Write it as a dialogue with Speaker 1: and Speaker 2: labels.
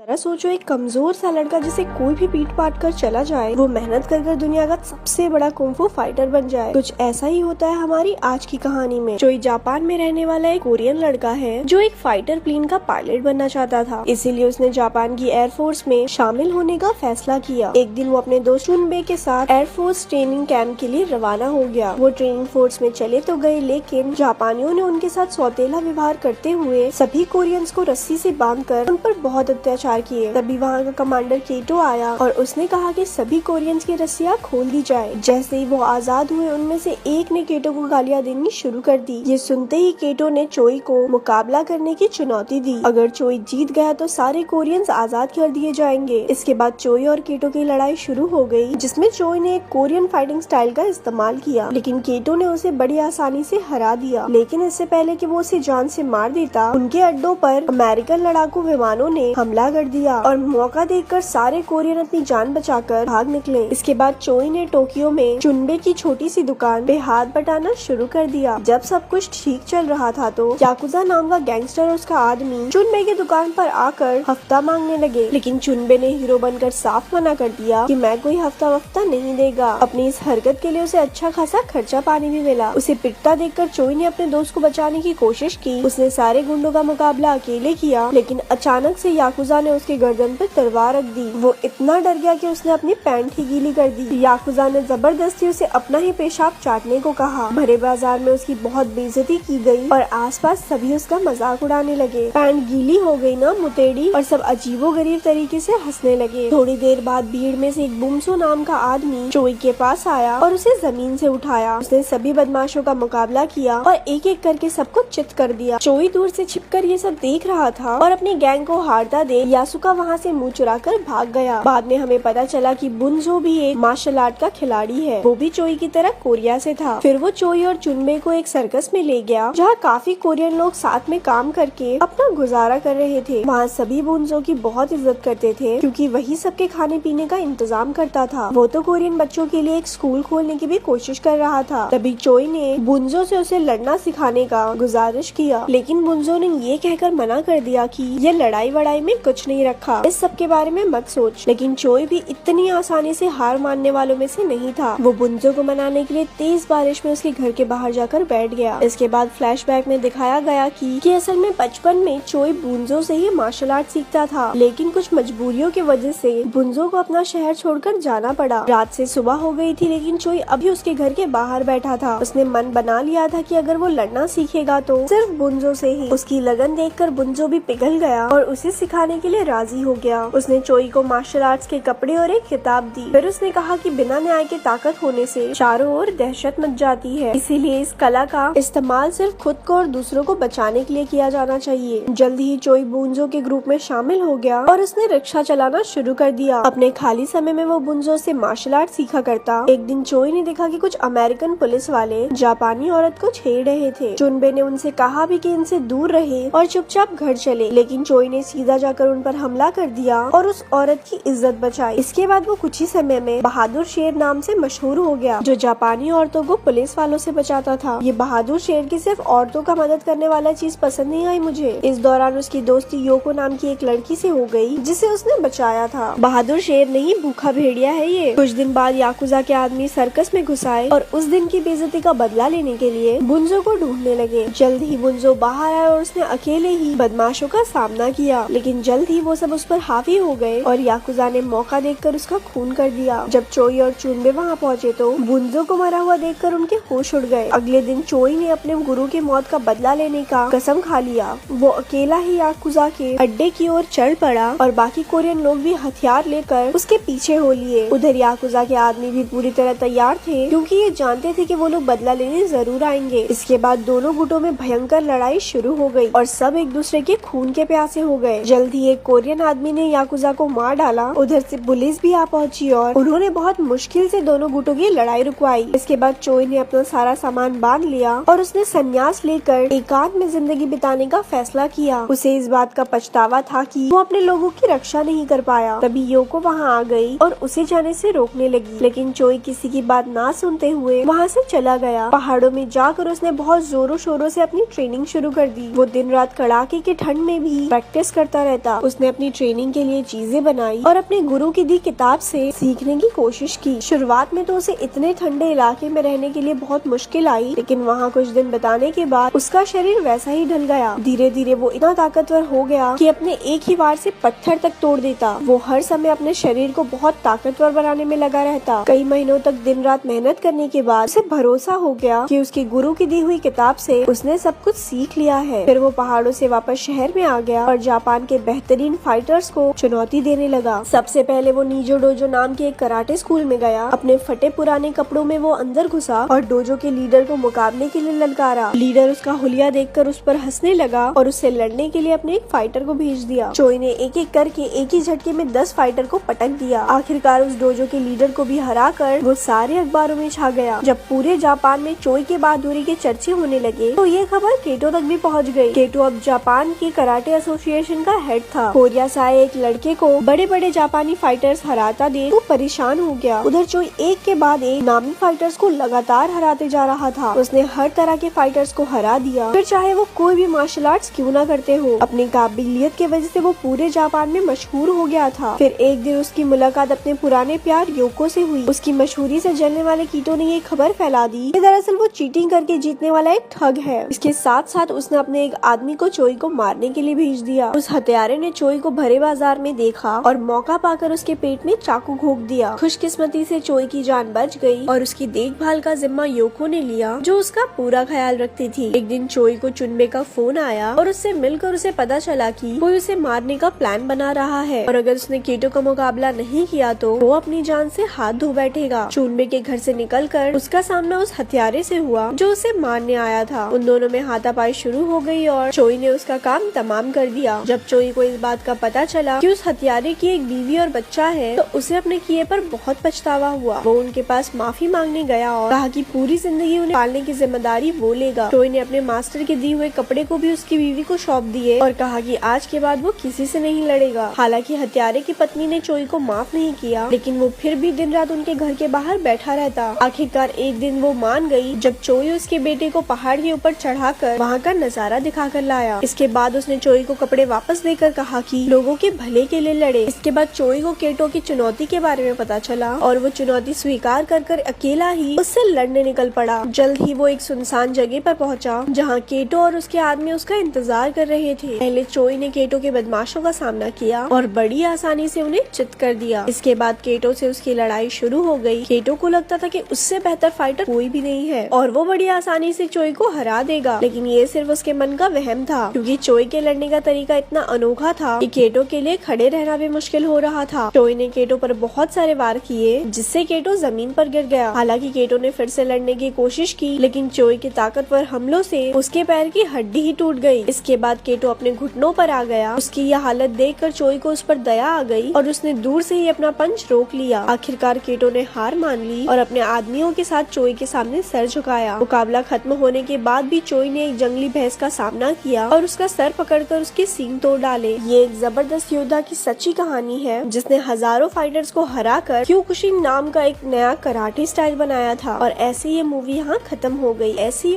Speaker 1: जरा सोचो, एक कमजोर सा लड़का जिसे कोई भी पीट पाट कर चला जाए, वो मेहनत कर कर दुनिया का सबसे बड़ा कुंफू फाइटर बन जाए। कुछ ऐसा ही होता है हमारी आज की कहानी में। जोई जापान में रहने वाला एक कोरियन लड़का है जो एक फाइटर प्लेन का पायलट बनना चाहता था। इसीलिए उसने जापान की एयरफोर्स में शामिल होने का फैसला किया। एक दिन वो अपने दोस्त चुनबे के साथ एयरफोर्स ट्रेनिंग कैंप के लिए रवाना हो गया। वो ट्रेनिंग फोर्स में चले तो गए, लेकिन जापानियों ने उनके साथ सौतेला व्यवहार करते हुए सभी कोरियंस को रस्सी से बांधकर उन पर बहुत अत्याचार किए। तभी वहाँ का कमांडर केटो आया और उसने कहा कि सभी कोरियंस की रस्सियाँ खोल दी जाए। जैसे ही वो आजाद हुए, उनमें से एक ने केटो को गालियाँ देनी शुरू कर दी। ये सुनते ही केटो ने चोई को मुकाबला करने की चुनौती दी। अगर चोई जीत गया तो सारे कोरियंस आजाद कर दिए जाएंगे। इसके बाद चोई और केटो की लड़ाई शुरू हो गई, जिसमें चोई ने एक कोरियन फाइटिंग स्टाइल का इस्तेमाल किया, लेकिन केटो ने उसे बड़ी आसानी से हरा दिया। लेकिन इससे पहले कि वो उसे जान से मार देता, उनके अड्डों पर अमेरिकन लड़ाकू विमानों ने हमला कर दिया और मौका देखकर सारे कोरियन अपनी जान बचाकर भाग निकले। इसके बाद चोई ने टोक्यो में चुनबे की छोटी सी दुकान पे हाथ बटाना शुरू कर दिया। जब सब कुछ ठीक चल रहा था तो याकुजा नाम का गैंगस्टर और उसका आदमी चुनबे की दुकान पर आकर हफ्ता मांगने लगे, लेकिन चुनबे ने हीरो बनकर साफ मना कर दिया कि मैं कोई हफ्ता वफ्ता नहीं देगा। अपनी इस हरकत के लिए उसे अच्छा खासा खर्चा पानी भी मिला। उसे पिटता देखकर चोई ने अपने दोस्त को बचाने की कोशिश की। उसने सारे गुंडों का मुकाबला अकेले किया, लेकिन अचानक से याकुजा ने उसके गर्दन पर तलवार रख दी। वो इतना डर गया कि उसने अपनी पैंट ही गीली कर दी। याकुजा ने जबरदस्ती उसे अपना ही पेशाब चाटने को कहा। भरे बाजार में उसकी बहुत बेइज्जती की गई और आसपास सभी उसका मजाक उड़ाने लगे। पैंट गीली हो गई ना मुतेड़ी, और सब अजीबोगरीब तरीके से हंसने लगे। थोड़ी देर बाद भीड़ में से एक बुमसो नाम का आदमी चोई के पास आया और उसे जमीन से उठाया। उसने सभी बदमाशों का मुकाबला किया और एक एक करके सबको चित कर दिया। चोई दूर से छिपकर ये सब देख रहा था और अपनी गैंग को हारता देख यासुका वहाँ से मुंह चुराकर भाग गया। बाद में हमें पता चला कि बुनजो भी एक मार्शल आर्ट का खिलाड़ी है। वो भी चोई की तरह कोरिया से था। फिर वो चोई और चुनबे को एक सर्कस में ले गया, जहाँ काफी कोरियन लोग साथ में काम करके अपना गुजारा कर रहे थे। वहाँ सभी बुनजो की बहुत इज्जत करते थे, क्योंकि वही सबके खाने पीने का इंतजाम करता था। वो तो कोरियन बच्चों के लिए एक स्कूल खोलने की भी कोशिश कर रहा था। तभी चोई ने बुनजो से उसे लड़ना सिखाने का गुजारिश किया, लेकिन बुनजो ने ये कहकर मना कर दिया कि ये लड़ाई वड़ाई में कुछ नहीं रखा, इस सब के बारे में मत सोच। लेकिन चोई भी इतनी आसानी से हार मानने वालों में से नहीं था। वो बुनजो को मनाने के लिए तेज बारिश में उसके घर के बाहर जाकर बैठ गया। इसके बाद फ्लैशबैक में दिखाया गया कि असल में बचपन में चोई बुनजो से ही मार्शल आर्ट सीखता था, लेकिन कुछ मजबूरियों की वजह से बुनजो को अपना शहर छोड़कर जाना पड़ा। रात से सुबह हो गई थी, लेकिन चोई अभी उसके घर के बाहर बैठा था। उसने मन बना लिया था कि अगर वो लड़ना सीखेगा तो सिर्फ बुनजो से ही। उसकी लगन देखकर बुनजो भी पिघल गया और उसे सिखाने के लिए राजी हो गया। उसने चोई को मार्शल आर्ट्स के कपड़े और एक किताब दी। फिर उसने कहा कि बिना न्याय के ताकत होने से चारों ओर दहशत मच जाती है, इसीलिए इस कला का इस्तेमाल सिर्फ खुद को और दूसरों को बचाने के लिए किया जाना चाहिए। जल्दी ही चोई बुनजो के ग्रुप में शामिल हो गया और उसने रिक्शा चलाना शुरू कर दिया। अपने खाली समय में वो बुनजो से मार्शल आर्ट सीखा करता। एक दिन चोई ने देखा कि कुछ अमेरिकन पुलिस वाले जापानी औरत को छेड़ रहे थे। चुनबे ने उनसे कहा भी कि इनसे दूर रहे और चुपचाप घर चले, लेकिन चोई ने सीधा जाकर उन पर हमला कर दिया और उस औरत की इज्जत बचाई। इसके बाद वो कुछ ही समय में बहादुर शेर नाम से मशहूर हो गया, जो जापानी औरतों को पुलिस वालों से बचाता था। ये बहादुर शेर की सिर्फ औरतों का मदद करने वाला चीज पसंद नहीं आई मुझे। इस दौरान उसकी दोस्ती योको नाम की एक लड़की से हो गई, जिसे उसने बचाया था। बहादुर शेर नहीं, भूखा भेड़िया है ये। कुछ दिन बाद याकुजा के आदमी सर्कस में घुस आए और उस दिन की बेइज्जती का बदला लेने के लिए बुनजो को ढूंढने लगे। जल्द ही बुनजो बाहर आया और उसने अकेले ही बदमाशों का सामना किया, लेकिन जल्द ही वो सब उस पर हावी हो गए और याकुजा ने मौका देखकर उसका खून कर दिया। जब चोई और चुनबे वहाँ पहुँचे तो बुनजो को मरा हुआ देखकर उनके होश उड़ गए। अगले दिन चोई ने अपने गुरु की मौत का बदला लेने का कसम खा लिया। वो अकेला ही याकुजा के अड्डे की ओर चढ़ पड़ा और बाकी कोरियन लोग भी हथियार लेकर उसके पीछे हो लिए। उधर याकुजा के आदमी भी पूरी तरह तैयार थे, क्योंकि ये जानते थे कि वो लोग बदला लेने जरूर आएंगे। इसके बाद दोनों गुटों में भयंकर लड़ाई शुरू हो गई और सब एक दूसरे के खून के प्यासे हो गए। जल्द ही एक कोरियन आदमी ने याकुजा को मार डाला। उधर से पुलिस भी आ पहुंची और उन्होंने बहुत मुश्किल से दोनों गुटों की लड़ाई रुकवाई। इसके बाद चोई ने अपना सारा सामान बांध लिया और उसने संन्यास लेकर एकांत में जिंदगी बिताने का फैसला किया। उसे इस बात का पछतावा था कि वो अपने लोगों की रक्षा नहीं कर पाया। तभी योको वहाँ आ गई और उसे जाने से रोकने लगी, लेकिन चोई किसी की बात ना सुनते हुए वहाँ से चला गया। पहाड़ों में जाकर उसने बहुत जोरों शोरों से अपनी ट्रेनिंग शुरू कर दी। वो दिन रात कड़ाके की ठंड में भी प्रैक्टिस करता रहता। उसने अपनी ट्रेनिंग के लिए चीजें बनाई और अपने गुरु की दी किताब से सीखने की कोशिश की। शुरुआत में तो उसे इतने ठंडे इलाके में रहने के लिए बहुत मुश्किल आई, लेकिन वहाँ कुछ दिन बिताने के बाद उसका शरीर वैसा ही ढल गया। धीरे धीरे वो इतना ताकतवर हो गया कि अपने एक ही वार से पत्थर तक तोड़ देता। वो हर समय अपने शरीर को बहुत ताकतवर बनाने में लगा रहता। कई महीनों तक दिन रात मेहनत करने के बाद उसे भरोसा हो गया कि उसके गुरु की दी हुई किताब से उसने सब कुछ सीख लिया है। फिर वो पहाड़ों से वापस शहर में आ गया और जापान के बेहतरीन फाइटर्स को चुनौती देने लगा। सबसे पहले वो नीजो डोजो नाम के एक कराटे स्कूल में गया। अपने फटे पुराने कपड़ों में वो अंदर घुसा और डोजो के लीडर को मुकाबले के लिए ललकारा। लीडर उसका हुलिया देखकर उस पर हंसने लगा और उससे लड़ने के लिए अपने एक फाइटर को भेज दिया। चोई ने एक एक करके एक ही झटके में 10 फाइटर को पटक दिया। आखिरकार उस डोजो के लीडर को भी हराकर वो सारे अखबारों में छा गया। जब पूरे जापान में चोई के बहादुरी के चर्चे होने लगे तो ये खबर केटो तक भी पहुंच गई। केटो अब जापान की कराटे एसोसिएशन का हेड था। कोरिया से आए एक लड़के को बड़े बड़े जापानी फाइटर्स हराता देख वो परेशान हो गया। उधर चोई एक के बाद एक नामी फाइटर्स को लगातार हराते जा रहा था। उसने हर तरह के फाइटर्स को हरा दिया, फिर चाहे वो कोई भी मार्शल आर्ट्स क्यों ना करते हो। अपनी काबिलियत की वजह से वो पूरे जापान में मशहूर हो गया था। फिर एक दिन उसकी मुलाकात अपने पुराने प्यार योको से हुई। उसकी मशहूरी से जलने वाले कीटो ने ये खबर फैला दी कि दरअसल वो चीटिंग करके जीतने वाला एक ठग है। इसके साथ साथ उसने अपने एक आदमी को चोई को मारने के लिए भेज दिया। उस हत्यारे ने चोई को भरे बाजार में देखा और मौका पाकर उसके पेट में चाकू घोंप दिया। खुशकिस्मती से चोई की जान बच गई और उसकी देखभाल का जिम्मा योको ने लिया, जो उसका पूरा ख्याल रखती थी। एक दिन चोई को चुनबे का फोन आया और उससे मिलकर उसे पता चला कि कोई उसे मारने का प्लान बना रहा है और अगर उसने केटो का मुकाबला नहीं किया तो वो अपनी जान से हाथ धो बैठेगा। चुनबे के घर से निकलकर उसका सामना उस हत्यारे से हुआ जो उसे मारने आया था। उन दोनों में हाथापाई शुरू हो गई और चोई ने उसका काम तमाम कर दिया। जब चोई को इस बात का पता चला कि उस हत्यारे की एक बीवी और बच्चा है तो उसे अपने किए पर बहुत पछतावा हुआ। वो उनके पास माफी मांगने गया और कहा कि पूरी जिंदगी उन्हें पालने की जिम्मेदारी वो लेगा। चोई ने अपने मास्टर के दिए हुए कपड़े को भी उसकी बीवी को सौंप दिए और कहा कि आज के बाद वो किसी से नहीं लड़ेगा। हालांकि हत्यारे की पत्नी ने चोई को माफ नहीं किया, लेकिन वो फिर भी दिन रात उनके घर के बाहर बैठा रहता। आखिरकार एक दिन वो मान गई जब चोई उसके बेटे को पहाड़ के ऊपर चढ़ाकर वहाँ का नजारा दिखाकर लाया। इसके बाद उसने चोई को कपड़े वापस देकर कहा कि लोगों के भले के लिए लड़े। इसके बाद चोई को केटो की चुनौती के बारे में पता चला और वो चुनौती स्वीकार कर अकेला ही उससे लड़ने निकल पड़ा। जल्द ही वो एक सुनसान जगह पर पहुंचा जहां केटो और उसके आदमी उसका इंतजार कर रहे थे। पहले चोई ने केटो के बदमाशों का सामना किया और बड़ी आसानी से उन्हें चित कर दिया। इसके बाद केटो से उसकी लड़ाई शुरू हो गई। केटो को लगता था कि उससे बेहतर फाइटर कोई भी नहीं है और वो बड़ी आसानी से चोई को हरा देगा, लेकिन ये सिर्फ उसके मन का वहम था, क्योंकि चोई के लड़ने का तरीका इतना अनोखा था कि केटो के लिए खड़े रहना भी मुश्किल हो रहा था। चोई ने केटो पर बहुत सारे वार किए जिससे केटो जमीन पर गिर गया। हालांकि केटो ने फिर से लड़ने की कोशिश की, लेकिन चोई के ताकतवर हमलों से उसके पैर की हड्डी ही टूट गई। इसके बाद केटो अपने घुटनों पर आ गया। उसकी यह हालत देखकर चोई को उस पर दया आ गई और उसने दूर से ही अपना पंच रोक लिया। आखिरकार केटो ने हार मान ली और अपने आदमियों के साथ चोई के सामने सर झुकाया। मुकाबला खत्म होने के बाद भी चोई ने एक जंगली भैंस का सामना किया और उसका सर पकड़कर उसके सींग तोड़ डाले। ये एक जबरदस्त योद्धा की सच्ची कहानी है जिसने हजारों फाइटर्स को हराकर क्योकुशिन नाम का एक नया कराटे स्टाइल बनाया था। और ऐसे ये मूवी यहाँ खत्म हो गई। ऐसी